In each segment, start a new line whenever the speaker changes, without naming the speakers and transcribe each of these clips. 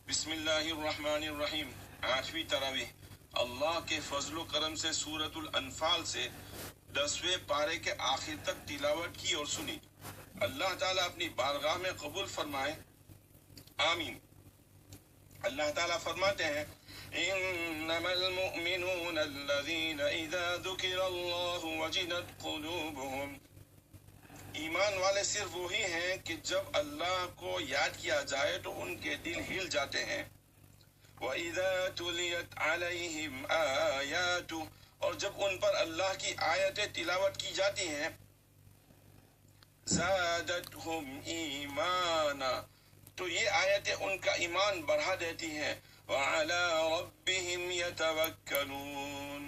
بسم اللہ الرحمن الرحیم. 8ویں تراویح. اللہ کے فضل و کرم سے سورۃ الانفال سے 10ویں پارے کے آخر تک تلاوت کی اور سنی. اللہ تعالیٰ اپنی بارگاہ میں قبول فرمائے. آمین. اللہ تعالیٰ فرماتے ہیں انما المؤمنون الذین اذا ذکر اللہ وجلت قلوبهم. ایمان والے صرف وہی ہیں کہ جب اللہ کو یاد کیا جائے تو ان کے دل ہل جاتے ہیں. وَإِذَا تُلِيَتْ عَلَيْهِمْ آيَاتُ. اور جب ان پر اللہ کی آیتیں تلاوت کی جاتی ہیں زَادَتْهُمْ إِيمَانًا. تو یہ آیتیں ان کا ایمان بڑھا دیتی ہیں. وَعَلَى رَبِّهِمْ يَتَوَكَّلُونَ.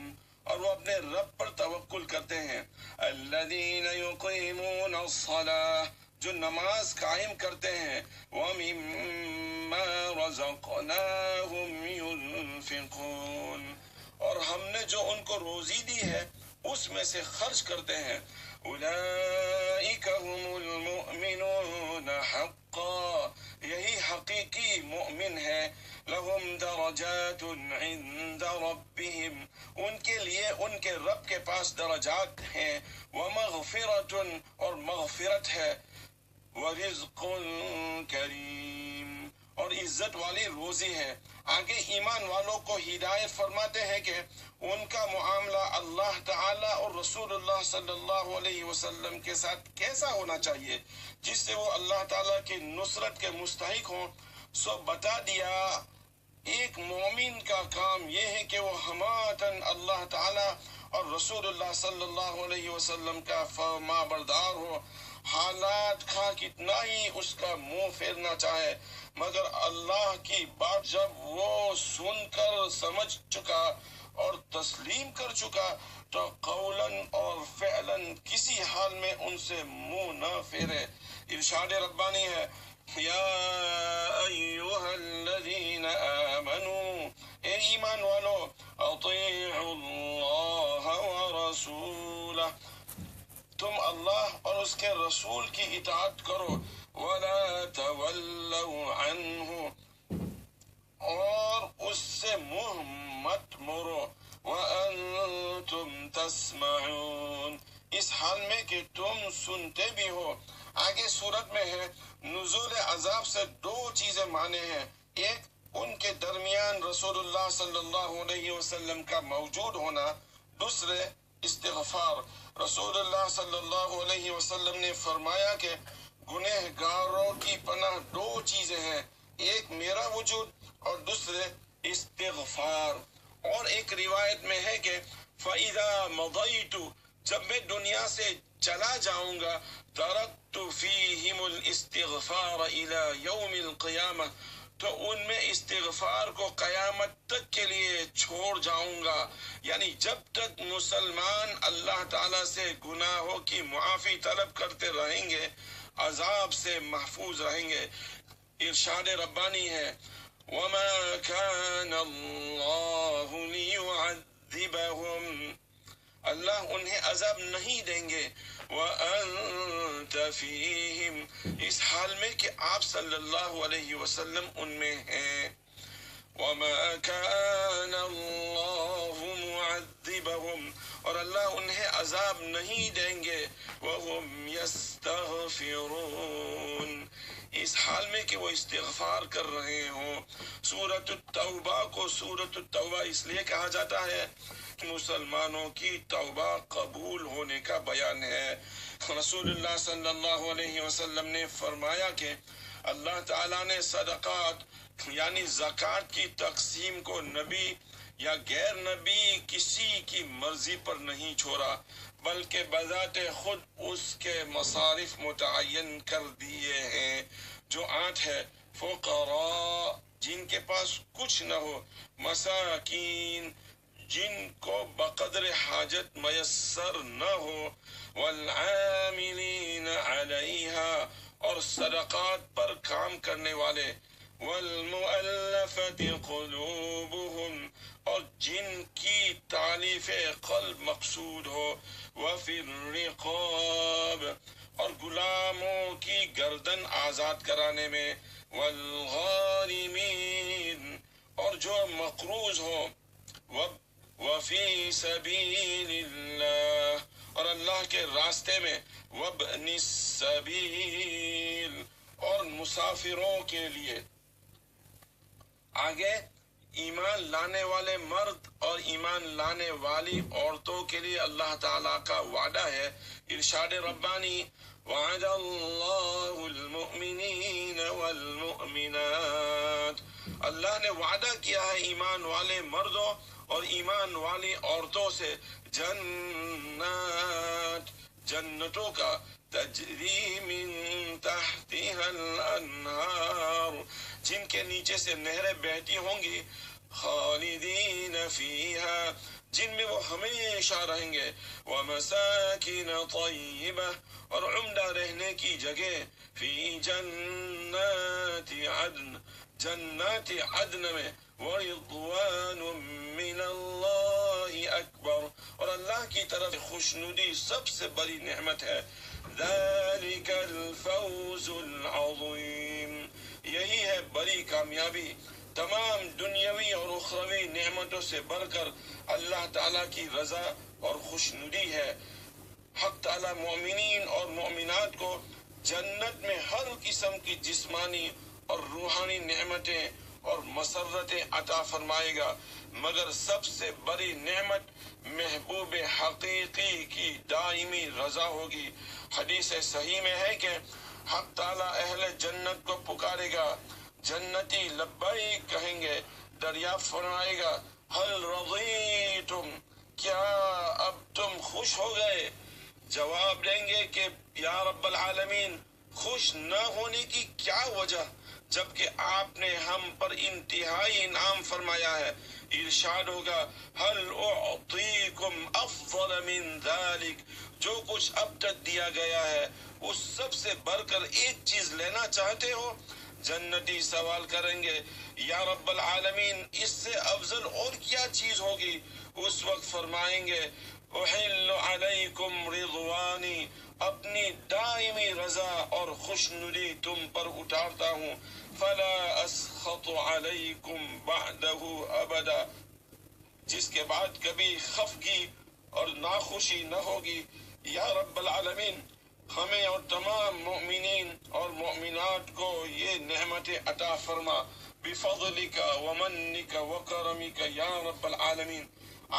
اور وہ اپنے رب پر توکل کرتے ہیں. الذین یقیمون الصلاة. جو نماز قائم کرتے ہیں. وَمِمَّا رَزَقْنَاهُمْ يُنْفِقُونَ. اور ہم نے جو ان کو روزی دی ہے اس میں سے خرچ کرتے ہیں. اولئک هم المؤمنون حقا. یہی حقیقی مؤمن ہے. لہم درجات عند ربهم. ان کے لیے ان کے رب کے پاس درجات ہیں. ومغفرۃ. اور مغفرت ہے. ورزق کریم. اور عزت والی روزی ہے. آگے ایمان والوں کو ہدایت فرماتے ہیں کہ ان کا معاملہ اللہ تعالی اور رسول اللہ صلی اللہ علیہ وسلم کے ساتھ کیسا ہونا چاہیے جس سے وہ اللہ تعالیٰ کی نصرت کے مستحق ہوں. سو بتا دیا ایک مومن کا کام یہ ہے کہ وہ ہماتاً اللہ تعالیٰ اور رسول اللہ صلی اللہ علیہ وسلم کا فرما بردار ہو. حالات کا کتنا ہی اس کا منہ پھیرنا چاہے مگر اللہ کی بات جب وہ سن کر سمجھ چکا اور تسلیم کر چکا تو قولاً اور فعلاً کسی حال میں ان سے منہ نہ پھیرے. ارشاد ربانی ہے یا ایہا الذین آمنوا. اے ایمان والو اطیعوا اللہ ورسولہ. تم اللہ اور اس کے رسول کی اطاعت کرو. وَلَا تَوَلَّوْا عَنْهُ. اور اس سے منہ مت موڑو. وَأَنْتُمْ تَسْمَعُونَ. اس حال میں کہ تم سنتے بھی ہو. آگے صورت میں ہے نزول عذاب سے 2 چیزیں مانے ہیں. ایک ان کے درمیان رسول اللہ صلی اللہ علیہ وسلم کا موجود ہونا. دوسرے استغفار. رسول اللہ صلی اللہ علیہ وسلم نے فرمایا کہ گنہگاروں کی پناہ 2 چیزیں ہیں. ایک میرا وجود اور دوسرے استغفار. اور ایک روایت میں ہے کہ فَإِذَا مَضَيْتُ. جب میں دنیا سے چلا جاؤں گا تَرَكْتُ فِيهِمُ الْإِسْتِغْفَارَ إِلَى يَوْمِ الْقِيَامَةِ. تو ان میں استغفار کو قیامت تک کے لیے چھوڑ جاؤں گا. یعنی جب تک مسلمان اللہ تعالیٰ سے گناہوں کی معافی طلب کرتے رہیں گے عذاب سے محفوظ رہیں گے. ارشاد ربانی ہے وَمَا كَانَ اللَّهُ لِيُعَذِّبَهُمْ. اللہ انہیں عذاب نہیں دیں گے. وَأَنْتَ فِيهِمْ. اس حال میں کہ آپ صلی اللہ علیہ وسلم ان میں ہیں. وَمَا كَانَ اللَّهُ مُعَذِّبَهُمْ. اور اللہ انہیں عذاب نہیں دیں گے. وَهُمْ يَسْتَغْفِرُونَ. اس حال میں کہ وہ استغفار کر رہے ہوں. سورۃ التوبہ کو سورۃ التوبہ اس لیے کہا جاتا ہے کہ مسلمانوں کی توبہ قبول ہونے کا بیان ہے. رسول اللہ صلی اللہ علیہ وسلم نے فرمایا کہ اللہ تعالیٰ نے صدقات یعنی زکوٰۃ کی تقسیم کو نبی یا غیر نبی کسی کی مرضی پر نہیں چھوڑا بلکہ بذات خود اس کے مصارف متعین کر دیے ہیں. جو 8 ہے فقراء جن کے پاس کچھ نہ ہو. مساکین جن کو بقدر حاجت میسر نہ ہو. والعاملین علیہا اور صدقات پر کام کرنے والے. والمؤلفۃ قلوبهم اور جن کی تالیف قلب مقصود ہو. وفی الرقاب اور غلاموں کی گردن آزاد کرانے میں. والغارمین جو مقروض ہو، وفی سبیل اللہ، اور اللہ کے راستے میں، وابن السبیل، اور مسافروں کے لیے۔ آگے ایمان لانے والے مرد اور ایمان لانے والی عورتوں کے لیے اللہ تعالیٰ کا وعدہ ہے، ارشاد ربانی، وعد اللہ المؤمنین والمؤمنات، اللہ نے وعدہ کیا ہے ایمان والے مردوں اور ایمان والی عورتوں سے، جنات، جنتوں کا، تجری من تحتها الانہار، جن کے نیچے سے نہریں بہتی ہوں گی، خالدین فیہا، جن میں وہ ہمیشہ رہیں گے، ومساکن طیبہ، اور عمدہ رہنے کی جگہ، فی جنات عدن، جنات عدن میں، ورضوان من اللہ اکبر، اور اللہ کی طرف خوشنودی سب سے بڑی نعمت ہے، ذالک الفوز العظیم، یہی ہے بڑی کامیابی، تمام دنیاوی اور اخروی نعمتوں سے بڑھ کر اللہ تعالیٰ کی رضا اور خوشنودی ہے۔ حق تعالیٰ مومنین اور مومنات کو جنت میں ہر قسم کی جسمانی اور روحانی نعمتیں اور مسرتیں عطا فرمائے گا، مگر سب سے بڑی نعمت محبوب حقیقی کی دائمی رضا ہوگی۔ حدیث صحیح میں ہے کہ حق تعالیٰ اہل جنت کو پکارے گا، جنتی لبیک کہیں گے، دریافت فرمائے گا، هل رضیتم، کیا اب تم خوش ہو گئے؟ جواب دیں گے کہ یا رب العالمین، خوش نہ ہونے کی کیا وجہ، جبکہ آپ نے ہم پر انتہائی انعام فرمایا ہے۔ ارشاد ہوگا، هل اعطیکم افضل من ذلک، جو کچھ اب تک دیا گیا ہے اس سب سے بڑھ کر ایک چیز لینا چاہتے ہو؟ جنتی سوال کریں گے، یا رب العالمین، اس سے افضل اور کیا چیز ہوگی؟ اس وقت فرمائیں گے، احل علیکم رضوانی، اپنی دائمی رضا اور خوشنودی تم پر اتارتا ہوں، فلا اسخط علیکم بعدہ ابدا، جس کے بعد کبھی خفگی اور ناخوشی نہ ہوگی۔ یا رب العالمین، ہمیں اور تمام مؤمنین اور مؤمنات کو یہ نعمتیں عطا فرما، بفضلک ومنک وکرمک یا رب العالمین۔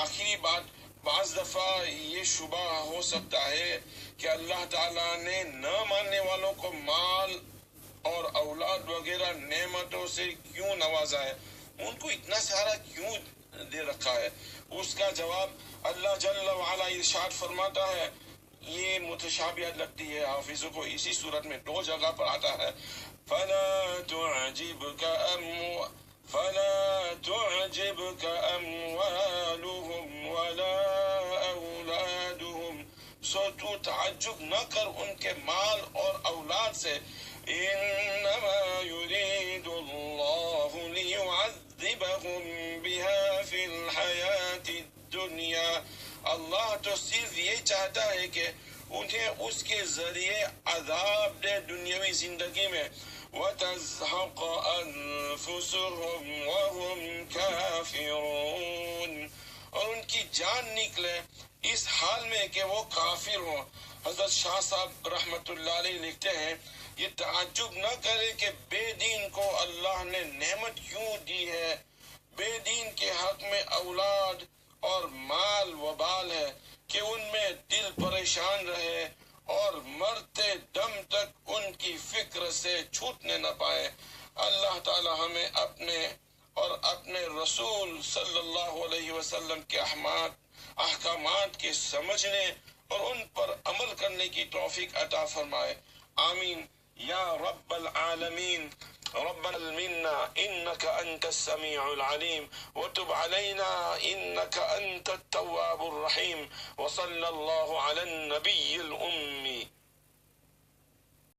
آخری بات، بعض دفعہ یہ شبہ ہو سکتا ہے کہ اللہ تعالیٰ نے نہ ماننے والوں کو مال اور اولاد وغیرہ نعمتوں سے کیوں نوازا ہے، ان کو اتنا سارا کیوں دے رکھا ہے؟ اس کا جواب اللہ جل وعلا ارشاد فرماتا ہے، یہ متشابہت لگتی ہے حافظوں کو، اسی صورت میں 2 جگہ پر آتا ہے، فلا تعجبك أموالهم ولا أولادهم، سو تو تعجب نہ کر ان کے مال اور اولاد سے، انما يريد الله ليعذبهم بها في الحياة الدنيا، اللہ تو صرف یہ چاہتا ہے کہ انہیں اس کے ذریعے عذاب دے دنیاوی زندگی میں، وَتَزْهَقَ أَنفُسُهُمْ وَهُمْ كَافِرُونَ، اور ان کی جان نکلے اس حال میں کہ وہ کافر ہوں۔ حضرت شاہ صاحب رحمت اللہ علیہ لکھتے ہیں، یہ تعجب نہ کرے کہ بے دین کو اللہ نے نعمت کیوں دی ہے، بے دین کے حق میں اولاد اور مال وبال ہے کہ ان میں دل پریشان رہے اور مرتے دم تک ان کی فکر سے چھوٹنے نہ پائے۔ اللہ تعالی ہمیں اپنے اور اپنے رسول صلی اللہ علیہ وسلم کے احکامات کے سمجھنے اور ان پر عمل کرنے کی توفیق عطا فرمائے، آمین یا رب العالمین۔ ربنا منا إنك أنت السميع العليم وتب علينا إنك أنت التواب الرحيم، وصلى الله على النبي الأمي